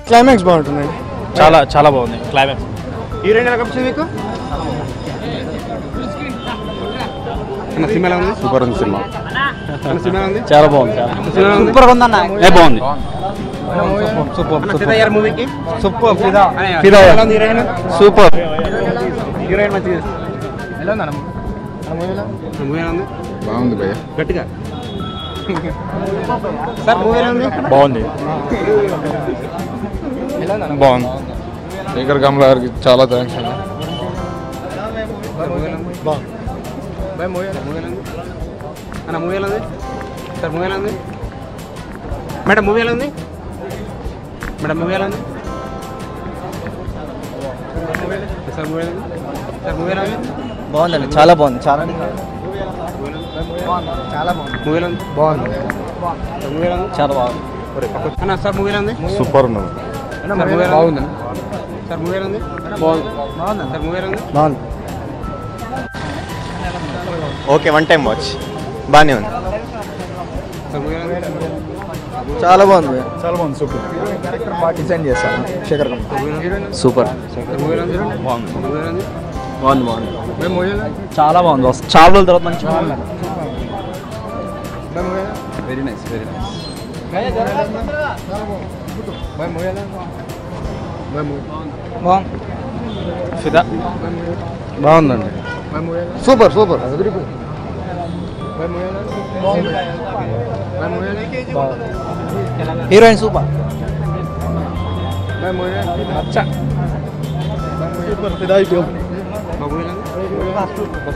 Climax బాగుంటుంది, చాలా చాలా బాగుంది క్లైమాక్స్. హీరోయిన్ ఎలా కనిపిస్తుంది మీకు? సినిమా ఉంది, సూపర్ ఉంది సినిమా. సినిమా ఉంది, చాలా బాగుంది, సూపర్ ఉందన్న, బాగుంది. మూవీకి సూపర్ హీరోయిన్ సూపర్. హీరోయిన్ మంచిగా ఎలా ఉందన్న? మూవీ ఎలా ఉంది? బాగుంది భయ్య. గట్టిగా సార్ మూవీ ఎలా ఉంది? బాగుంది, బాగుంది. శేఖర్ కమల గారికి చాలా థ్యాంక్స్ అండి. అన్న మూవీ ఎలా ఉంది సార్? మూవీ ఎలా ఉంది మేడం? మూవీ ఎలా ఉంది మేడం? మూవీ ఎలా ఉంది సార్? మూవీ ఎలా ఉంది సార్? మూవీ ఎలా ఉంది? బాగుందండి, చాలా బాగుంది, చాలా మూవీ ఎలా ఉంది? బాగుంది. మూవీ ఎలా ఉంది? చాలా బాగుంది. అన్న సార్ మూవీ ఎలా ఉంది? సూపర్ ఉన్నది. బాగుంది సార్. మూవీ ఎలా ఉంది? బాగుంది సార్. మూవీ ఎలా ఉంది? బాగుంది. ఓకే, వన్ టైం వాచ్ బాగానే ఉంది. సార్ మూవీ ఎలా ఉంది? చాలా బాగుంది, చాలా బాగుంది. సూపర్. బాగా డిజైన్ చేశాను శేఖర్ కమల. సూపర్. మూవీ ఎలా ఉంది? బాగుంది, మూవీ ఎలా ఉంది? బాగుంది, బాగుంది. మూవీ ఎలా ఉంది? చాలా బాగుంది. చాలా రోజుల తర్వాత మంచి very nice, very nice. Movie ఎలా ఉంది? బాగుంది. ఫిదా బాగుందండి, super super. Heroine super.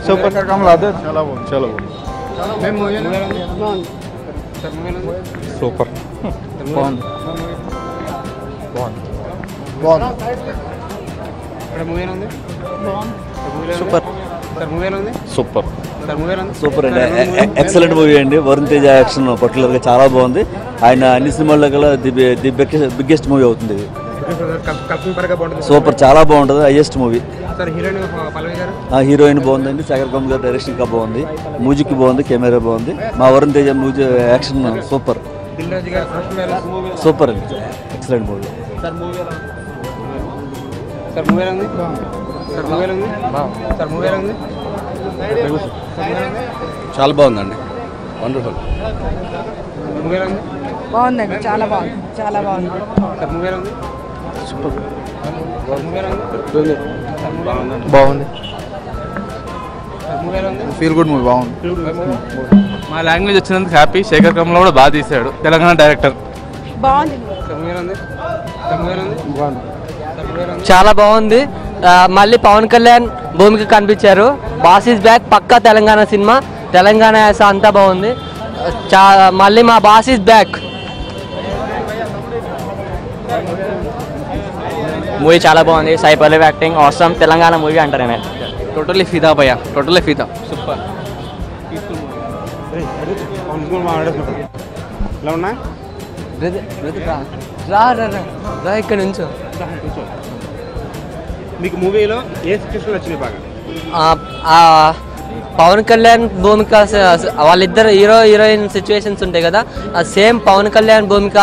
Super Kammula అదే చాలా బాగుంది, చాలా బాగుంది. సూపర్. బాగుంది, సూపర్. సూపర్. సూపర్. సూపర్ అండి, ఎక్సలెంట్ మూవీ అండి. వరుణ్ తేజ యాక్షన్ పర్టికులర్గా చాలా బాగుంది. ఆయన అన్ని సినిమాల్లో కల్లా ది బిగ్గెస్ట్ మూవీ అవుతుంది. సూపర్, చాలా బాగుంటుంది, హైయెస్ట్ మూవీ. హీరోయిన్ బాగుందండి, శేఖర్ కమల గారు డైరెక్షన్ ఇంకా బాగుంది, మ్యూజిక్ బాగుంది, కెమెరా బాగుంది. మా Varun Teja music action super super అండి, ఎక్సలెంట్ మూవీ. చాలా బాగుందండి, వండర్ఫుల్. బాగుందండి, చాలా బాగుంది, చాలా బాగుంది. బాగుంది. ఫీల్ గుడ్ మూవీ, బాగుంది. మా లాంగ్వేజ్ వచ్చినందుకు హ్యాపీ. శేఖర్ కమల కూడా బాగా తీశాడు, తెలంగాణ డైరెక్టర్. బాగుంది, చాలా బాగుంది. మళ్ళీ పవన్ కళ్యాణ్ భూమిక కనిపించారు. బాస్ ఈజ్ బ్యాక్, పక్కా తెలంగాణ సినిమా, తెలంగాణ యాస అంతా బాగుంది. మళ్ళీ మా బాస్ ఈజ్ బ్యాక్. మూవీ చాలా బాగుంది, Sai Pallavi acting awesome. Telangana movie అంటారు నేను. టోటల్లీ ఫిదా భయ్యా, టోటల్లీ ఫిదా. సూపర్. ఎలా ఉన్నా రా ఇక్కడ నుంచో. మీకు మూవీలో ఏ సిచ్యువేషన్ వచ్చినాయి బాగా? పవన్ కళ్యాణ్ భూమిక, వాళ్ళిద్దరు హీరో హీరోయిన్ సిచ్యువేషన్స్ ఉంటాయి కదా, సేమ్ పవన్ కళ్యాణ్ భూమిక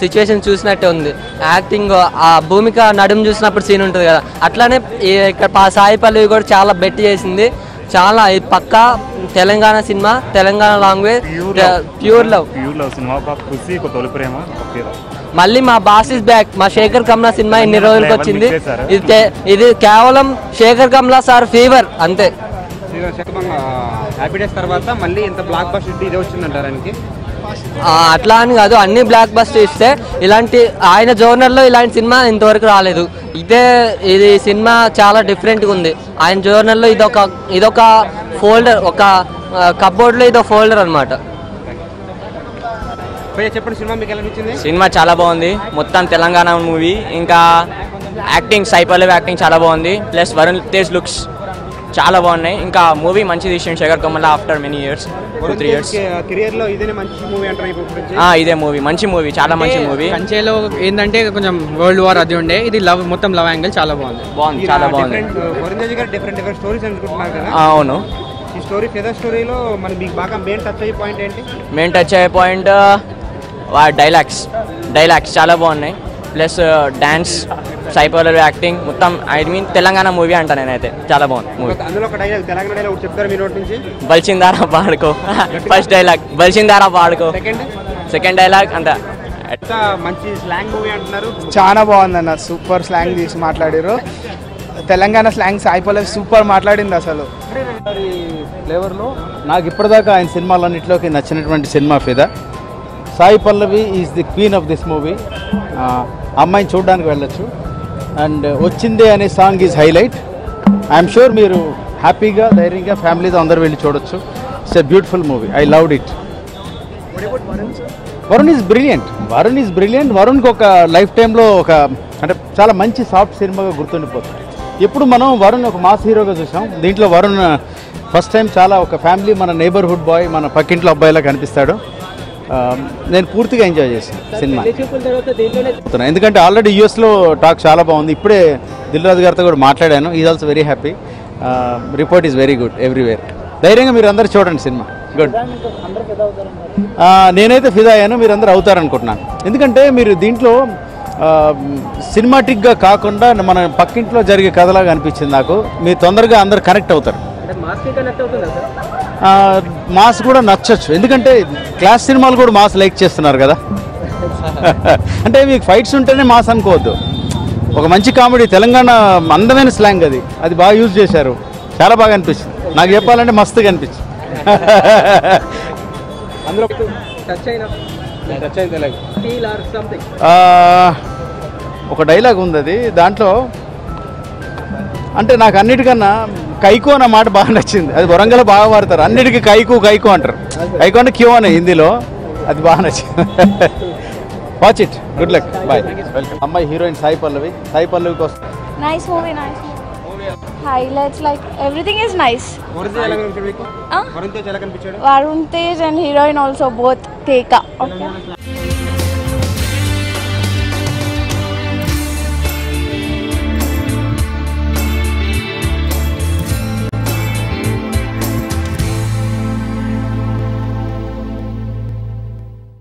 సిచ్యువేషన్ చూసినట్టే ఉంది. యాక్టింగ్, ఆ భూమిక నడుము చూసినప్పుడు సీన్ ఉంటుంది కదా, అట్లానే ఇక్కడ సాయి పల్లవి కూడా చాలా బెట్ చేసింది. చాలా పక్కా Telangana cinema, Telangana language, pure love సినిమా. మళ్ళీ మా బాస్ ఇస్ బ్యాక్, మా శేఖర్ కమల సినిమా ఇన్ని రోజులకి వచ్చింది. ఇది కేవలం శేఖర్ కమల సార్ ఫీవర్ అంతే. హ్యాపీ డేస్ తర్వాత మళ్ళీ ఇంత బ్లాక్ బస్టర్ ఇదే వచ్చిందంటారు ఆయనకి? అట్లా అని కాదు, అన్ని బ్లాక్ బస్టర్ ఇస్తే ఇలాంటి ఆయన జోనర్లో ఇలాంటి సినిమా ఇంతవరకు రాలేదు. ఇది సినిమా చాలా డిఫరెంట్గా ఉంది. ఆయన జోనర్లో ఇదొక ఫోల్డర్, ఒక కప్బోర్డ్లో ఇదో ఫోల్డర్ అనమాట. చెప్పండి, సినిమా మీకు ఎలా నచ్చింది? సినిమా చాలా బాగుంది, మొత్తం తెలంగాణ మూవీ. ఇంకా యాక్టింగ్, సాయి పల్లవి యాక్టింగ్ చాలా బాగుంది. ప్లస్ వరుణ్ తేజ్ లుక్స్ చాలా బాగున్నాయి. ఇంకా మూవీ మంచి తీసిండు Sekhar Kammula after many years, 2-3 years career లో ఇదే మంచి మూవీ అంటారు. ఇదే మూవీ మంచి మూవీ, చాలా మంచి మూవీ. కంచేలో ఏంటంటే కొంచెం వరల్డ్ వార్ అది ఉండే, ఇది లవ్, మొత్తం లవ్ యాంగిల్ చాలా బాగుంది. చాలా బాగుంది. వరుణ్ తేజ్ గారు డిఫరెంట్ స్టోరీస్ అనుకుంటున్నారు కదా? అవును. ఈ స్టోరీ ఫెదర్ స్టోరీలో మరి మీకు బాగా మెయిన్ టచ్ అయ్యే పాయింట్ ఏంటి? మెయిన్ టచ్ అయ్యే పాయింట్ డైలాగ్స్ చాలా బాగున్నాయి. ప్లస్ డ్యాన్స్ సైపల్లవి యాక్టింగ్ మొత్తం ఐ మీన్ తెలంగాణ మూవీ అంట నేనైతే చాలా బాగుంది మూవీ. అందులో ఒక డైలాగ్ తెలంగాణ డైలాగ్ ఒకటి చెప్తారు మీ నోటి నుంచి. బల్చిందారా పాడుకో ఫస్ట్ డైలాగ్ బల్చిందారా పాడుకో. సెకండ్ డైలాగ్ అంత మంచి స్లాంగ్ మూవీ అంటున్నారు. చాలా బాగుందన్న, సూపర్ స్లాంగ్ తీసి మాట్లాడారు. తెలంగాణ స్లాంగ్ సాయి పల్లవి సూపర్ మాట్లాడింది అసలు. ఫ్లేవర్లో నాకు ఇప్పటిదాకా ఆయన సినిమాలన్నింటిలోకి నచ్చినటువంటి సినిమా Fidaa. Sai Pallavi is the queen of this movie. అమ్మాయిని చూడడానికి వెళ్ళొచ్చు. అండ్ వచ్చిందే అనే song is highlight. I'm sure మీరు హ్యాపీగా ధైర్యంగా ఫ్యామిలీతో అందరూ వెళ్ళి చూడొచ్చు. It's a beautiful movie. I loved it. Varun is brilliant. వరుణ్కి ఒక లైఫ్ టైంలో ఒక అంటే చాలా మంచి సాఫ్ట్ సినిమాగా గుర్తుండిపోతుంది. ఎప్పుడు మనం వరుణ్ ఒక మాస్ హీరోగా చూసాం. దీంట్లో వరుణ్ ఫస్ట్ టైం చాలా ఒక ఫ్యామిలీ, మన నైబర్హుడ్ బాయ్, మన పక్కింట్లో అబ్బాయిలా కనిపిస్తాడు. నేను పూర్తిగా ఎంజాయ్ చేశాను సినిమా. ఎందుకంటే ఆల్రెడీ యూఎస్లో టాక్ చాలా బాగుంది. ఇప్పుడే దిల్ రాజు గారితో కూడా మాట్లాడాను. Is also very happy. Report is very good everywhere. ధైర్యంగా మీరు అందరూ చూడండి సినిమా. గుడ్. నేనైతే ఫిదా అయ్యాను, మీరు అందరూ అవుతారనుకుంటున్నాను. ఎందుకంటే మీరు దీంట్లో సినిమాటిక్గా కాకుండా మన పక్కింట్లో జరిగే కథలాగా అనిపించింది నాకు. మీరు తొందరగా అందరు కనెక్ట్ అవుతారు. మాస్ కూడా నచ్చచ్చు, ఎందుకంటే క్లాస్ సినిమాలు కూడా మాస్ లైక్ చేస్తున్నారు కదా. అంటే మీకు ఫైట్స్ ఉంటేనే మాస్ అనుకోవద్దు. ఒక మంచి కామెడీ, తెలంగాణ అందమైన స్లాంగ్ అది బాగా యూజ్ చేశారు. చాలా బాగా అనిపించింది. నాకు చెప్పాలంటే మస్తుగా అనిపించింది. ఒక డైలాగ్ ఉంది, అది దాంట్లో అంటే నాకు అన్నిటికన్నా కైకు అన్న మాట బాగా నచ్చింది. అది వరంగల్ బాగా వాడతారు, అన్నిటికీ కైకు అంటారు. కైకు అంటే క్యూ అనే హిందీలో, అది బాగా నచ్చింది. Watch it. Good luck, boy. Welcome. అమ్మాయి హీరోయిన్ సాయి పల్లవి కోసం. Nice movie. Highlights like everything is nice. Varun Tej and heroine also both Teka. Okay.